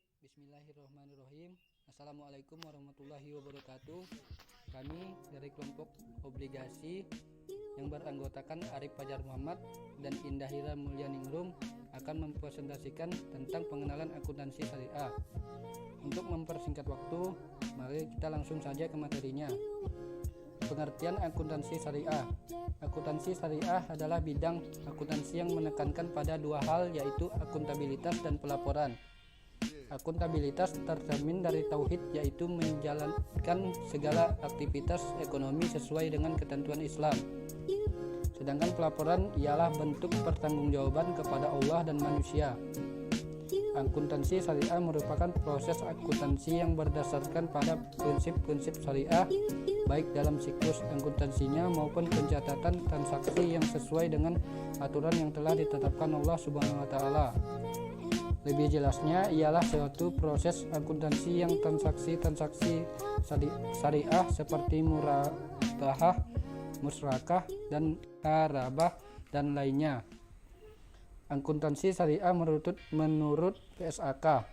Baik, bismillahirrahmanirrahim. Assalamualaikum warahmatullahi wabarakatuh. Kami dari kelompok obligasi yang beranggotakan Arif Fajar Muhammad dan Indahira Mulyaningrum akan mempresentasikan tentang pengenalan akuntansi syariah. Untuk mempersingkat waktu, mari kita langsung saja ke materinya. Pengertian akuntansi syariah. Akuntansi syariah adalah bidang akuntansi yang menekankan pada dua hal, yaitu akuntabilitas dan pelaporan. Akuntabilitas tercermin dari tauhid, yaitu menjalankan segala aktivitas ekonomi sesuai dengan ketentuan Islam. Sedangkan pelaporan ialah bentuk pertanggungjawaban kepada Allah dan manusia. Akuntansi syariah merupakan proses akuntansi yang berdasarkan pada prinsip-prinsip syariah, baik dalam siklus akuntansinya maupun pencatatan transaksi yang sesuai dengan aturan yang telah ditetapkan Allah Subhanahu wa taala. Lebih jelasnya ialah suatu proses akuntansi yang transaksi-transaksi syariah seperti murabahah, musrakah, dan harabah dan lainnya. Akuntansi syariah menurut PSAK.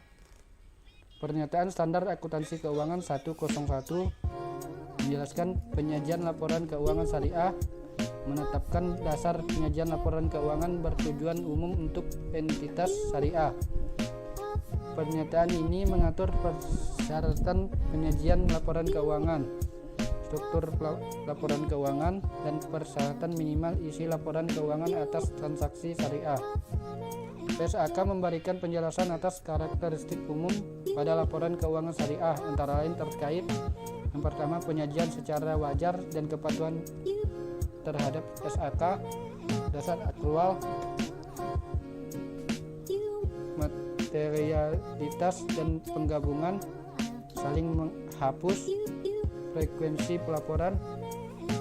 Pernyataan standar akuntansi keuangan 101 menjelaskan penyajian laporan keuangan syariah, menetapkan dasar penyajian laporan keuangan bertujuan umum untuk entitas syariah. Pernyataan ini mengatur persyaratan penyajian laporan keuangan, struktur laporan keuangan, dan persyaratan minimal isi laporan keuangan atas transaksi syariah. PSAK memberikan penjelasan atas karakteristik umum pada laporan keuangan syariah, antara lain terkait yang pertama, penyajian secara wajar dan kepatuhan terhadap SAK, dasar aktual, materialitas dan penggabungan, saling menghapus, frekuensi pelaporan,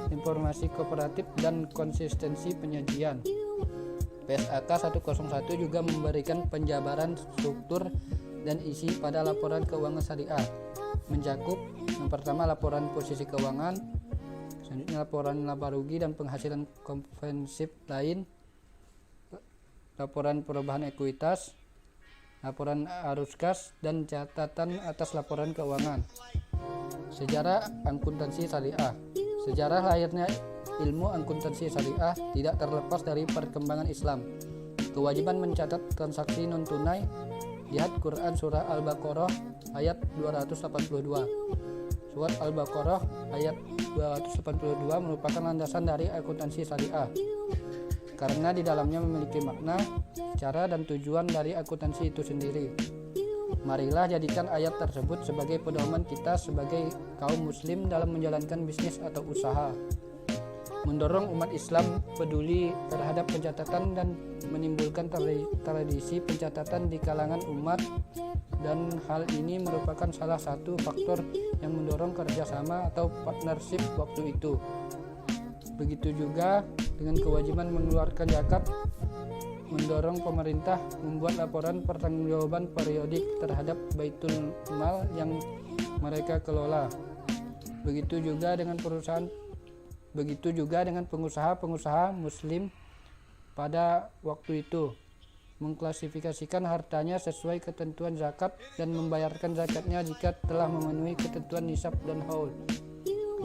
informasi kooperatif, dan konsistensi penyajian. PSAK 101 juga memberikan penjabaran struktur dan isi pada laporan keuangan syariah, mencakup yang pertama laporan posisi keuangan, selanjutnya laporan laba rugi dan penghasilan komprehensif lain, laporan perubahan ekuitas, laporan arus kas, dan catatan atas laporan keuangan. Sejarah akuntansi syariah. Sejarah lahirnya ilmu akuntansi syariah tidak terlepas dari perkembangan Islam. Kewajiban mencatat transaksi non tunai, lihat Quran surah Al-Baqarah ayat 282. Surat Al-Baqarah ayat 282 merupakan landasan dari akuntansi syariah, karena di dalamnya memiliki makna, cara, dan tujuan dari akuntansi itu sendiri. Marilah jadikan ayat tersebut sebagai pedoman kita sebagai kaum muslim dalam menjalankan bisnis atau usaha. Mendorong umat Islam peduli terhadap pencatatan dan menimbulkan tradisi pencatatan di kalangan umat, dan hal ini merupakan salah satu faktor yang mendorong kerjasama atau partnership waktu itu. Begitu juga dengan kewajiban mengeluarkan zakat, mendorong pemerintah membuat laporan pertanggungjawaban periodik terhadap baitul mal yang mereka kelola. Begitu juga dengan pengusaha-pengusaha muslim pada waktu itu, mengklasifikasikan hartanya sesuai ketentuan zakat dan membayarkan zakatnya jika telah memenuhi ketentuan nisab dan haul.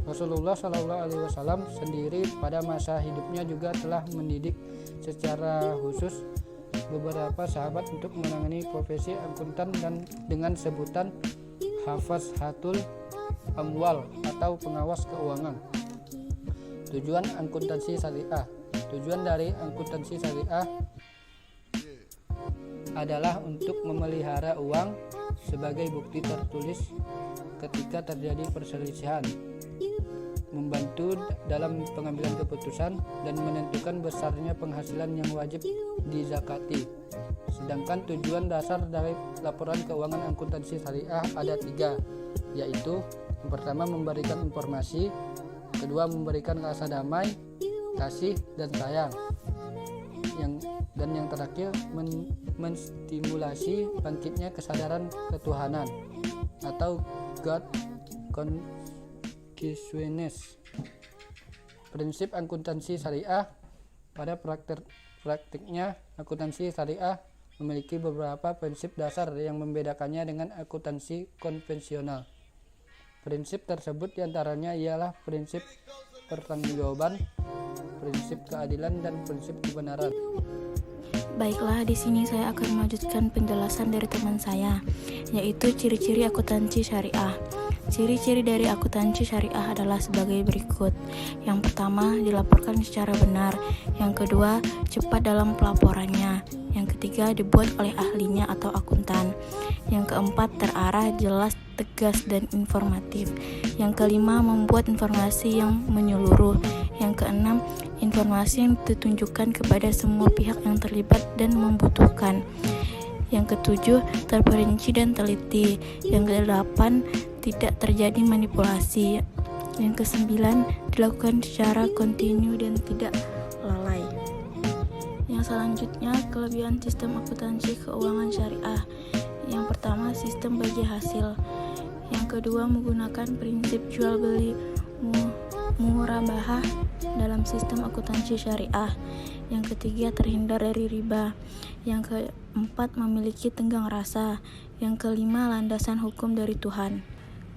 Rasulullah SAW sendiri pada masa hidupnya juga telah mendidik secara khusus beberapa sahabat untuk menangani profesi akuntan dan dengan sebutan hafazhatul amwal atau pengawas keuangan. Tujuan akuntansi syariah. Tujuan dari akuntansi syariah adalah untuk memelihara uang sebagai bukti tertulis ketika terjadi perselisihan, membantu dalam pengambilan keputusan, dan menentukan besarnya penghasilan yang wajib dizakati. Sedangkan tujuan dasar dari laporan keuangan akuntansi syariah ada 3, yaitu yang pertama memberikan informasi, kedua memberikan rasa damai, kasih, dan sayang, dan yang terakhir menstimulasi bangkitnya kesadaran ketuhanan atau God consciousness. Prinsip akuntansi syariah. Pada praktiknya, akuntansi syariah memiliki beberapa prinsip dasar yang membedakannya dengan akuntansi konvensional. Prinsip tersebut diantaranya ialah prinsip pertanggungjawaban, prinsip keadilan, dan prinsip kebenaran. Baiklah, di sini saya akan melanjutkan penjelasan dari teman saya, yaitu ciri-ciri akuntansi syariah. Ciri-ciri dari akuntansi syariah adalah sebagai berikut. Yang pertama, dilaporkan secara benar. Yang kedua, cepat dalam pelaporannya. Yang ketiga, dibuat oleh ahlinya atau akuntan. Yang keempat, terarah, jelas, tegas, dan informatif. Yang kelima, membuat informasi yang menyeluruh. Yang keenam, informasi yang ditunjukkan kepada semua pihak yang terlibat dan membutuhkan. Yang ketujuh, terperinci dan teliti. Yang kedelapan, tidak terjadi manipulasi. Yang kesembilan, dilakukan secara kontinu dan tidak lalai. Yang selanjutnya, kelebihan sistem akuntansi keuangan syariah. Yang pertama, sistem bagi hasil. Yang kedua, menggunakan prinsip jual beli murabahah dalam sistem akuntansi syariah. Yang ketiga, terhindar dari riba. Yang keempat, memiliki tenggang rasa. Yang kelima, landasan hukum dari Tuhan.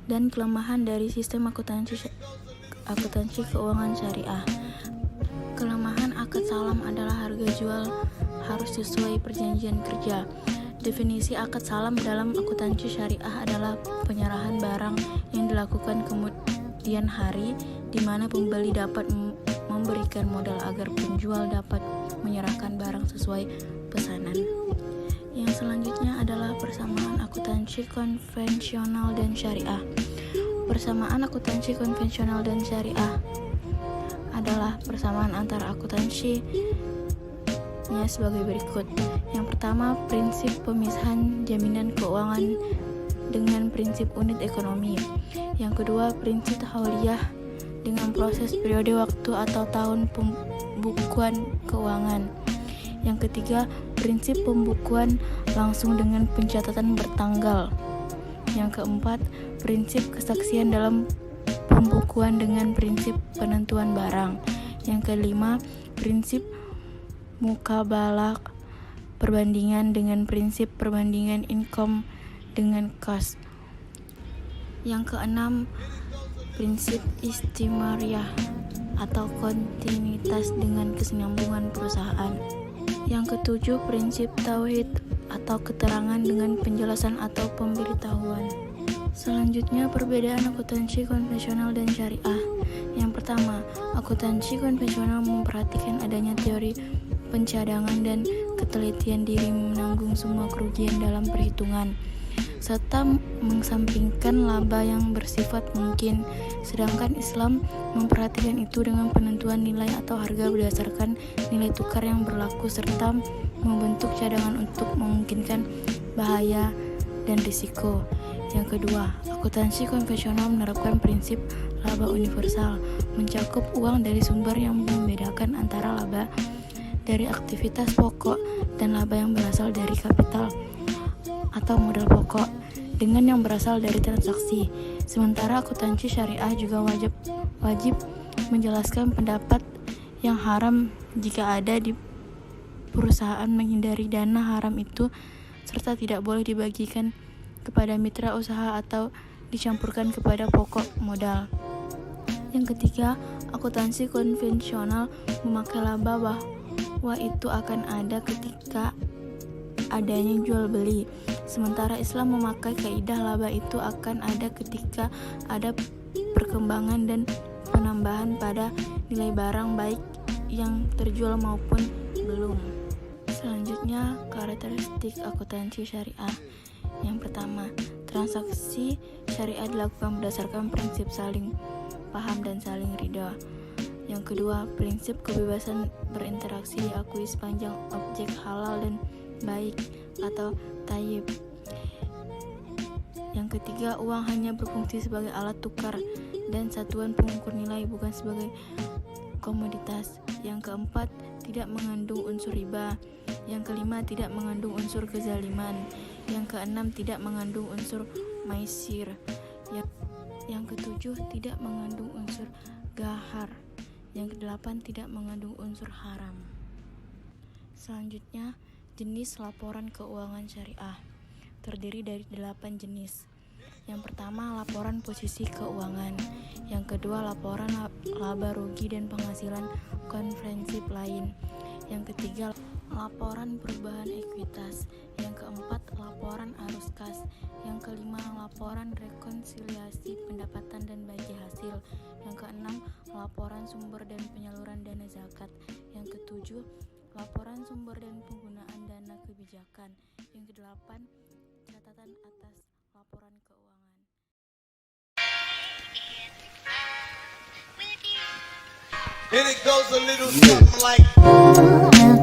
Dan kelemahan dari sistem akuntansi keuangan syariah. Kelemahan akad salam adalah harga jual harus sesuai perjanjian kerja. Definisi akad salam dalam akuntansi syariah adalah penyerahan barang yang dilakukan kemudian hari, di mana pembeli dapat memberikan modal agar penjual dapat menyerahkan barang sesuai pesanan. Yang selanjutnya adalah persamaan akuntansi konvensional dan syariah. Persamaan akuntansi konvensional dan syariah adalah persamaan antara akuntansinya sebagai berikut. Yang pertama, prinsip pemisahan jaminan keuangan dengan prinsip unit ekonomi. Yang kedua, prinsip hauliyah dengan proses periode waktu atau tahun pembukuan keuangan. Yang ketiga, prinsip pembukuan langsung dengan pencatatan bertanggal. Yang keempat, prinsip kesaksian dalam pembukuan dengan prinsip penentuan barang. Yang kelima, prinsip mukabalah perbandingan dengan prinsip perbandingan income dengan cost. Yang keenam, prinsip istimariyah atau kontinuitas dengan kesinambungan perusahaan. Yang ketujuh, prinsip tauhid atau keterangan dengan penjelasan atau pemberitahuan. Selanjutnya, perbedaan akuntansi konvensional dan syariah. Yang pertama, akuntansi konvensional memperhatikan adanya teori pencadangan dan ketelitian diri menanggung semua kerugian dalam perhitungan, serta mengesampingkan laba yang bersifat mungkin. Sedangkan Islam memperhatikan itu dengan penentuan nilai atau harga berdasarkan nilai tukar yang berlaku, serta membentuk cadangan untuk memungkinkan bahaya dan risiko. Yang kedua, akuntansi konvensional menerapkan prinsip laba universal, mencakup uang dari sumber yang membedakan antara laba dari aktivitas pokok dan laba yang berasal dari kapital atau modal pokok dengan yang berasal dari transaksi. Sementara akuntansi syariah juga wajib menjelaskan pendapat yang haram jika ada di perusahaan, menghindari dana haram itu, serta tidak boleh dibagikan kepada mitra usaha atau dicampurkan kepada pokok modal. Yang ketiga, akuntansi konvensional memakai laba bahwa itu akan ada ketika adanya jual beli. Sementara Islam memakai kaidah laba itu akan ada ketika ada perkembangan dan penambahan pada nilai barang baik yang terjual maupun belum. Selanjutnya, karakteristik akuntansi syariah. Yang pertama, transaksi syariah dilakukan berdasarkan prinsip saling paham dan saling ridha. Yang kedua, prinsip kebebasan berinteraksi diakui sepanjang objek halal dan baik atau thayyib. Yang ketiga, uang hanya berfungsi sebagai alat tukar dan satuan pengukur nilai, bukan sebagai komoditas. Yang keempat, tidak mengandung unsur riba. Yang kelima, tidak mengandung unsur kezaliman. Yang keenam, tidak mengandung unsur maisir. Yang ketujuh, tidak mengandung unsur gahar. Yang kedelapan, tidak mengandung unsur haram. Selanjutnya, Jenis laporan keuangan syariah terdiri dari 8 jenis. Yang pertama, laporan posisi keuangan. Yang kedua, laporan laba rugi dan penghasilan komprehensif lain. Yang ketiga, laporan perubahan ekuitas. Yang keempat, laporan arus kas. Yang kelima, laporan rekonsiliasi pendapatan dan bagi hasil. Yang keenam, laporan sumber dan penyaluran dana zakat. Yang ketujuh, laporan sumber dan penggunaan dana kebijakan. Yang kedelapan, catatan atas laporan keuangan. And it goes a little something like